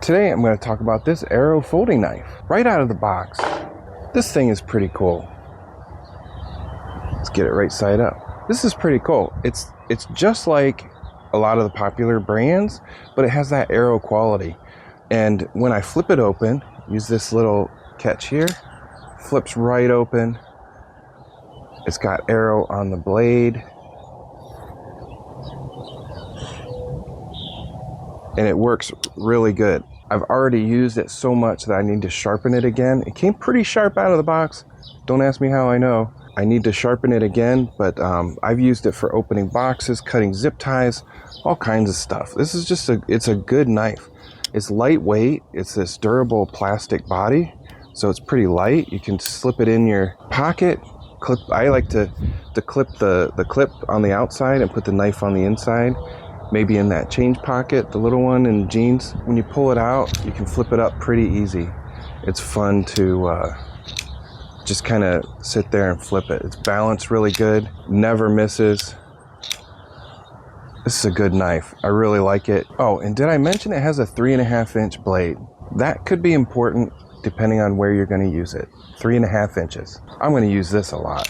Today I'm going to talk about this Arrow folding knife. Right out of the box, this thing is pretty cool. Let's get it right side up. This is pretty cool. It's just like a lot of the popular brands, but it has that Arrow quality. And when I flip it open, use this little catch here, flips right open. It's got Arrow on the blade. And it works really good. I've already used it so much that I need to sharpen it again. It came pretty sharp out of the box. Don't ask me how I know. I need to sharpen it again, but I've used it for opening boxes, cutting zip ties, all kinds of stuff. This is just it's a good knife. It's lightweight. It's this durable plastic body, so it's pretty light. You can slip it in your pocket. I like to clip the clip on the outside and put the knife on the inside. Maybe in that change pocket, the little one in jeans. When you pull it out, you can flip it up pretty easy. It's fun to just kind of sit there and flip it. It's balanced really good, never misses. This is a good knife. I really like it. Oh, and did I mention it has a 3.5-inch blade? That could be important depending on where you're going to use it. 3.5 inches. I'm going to use this a lot.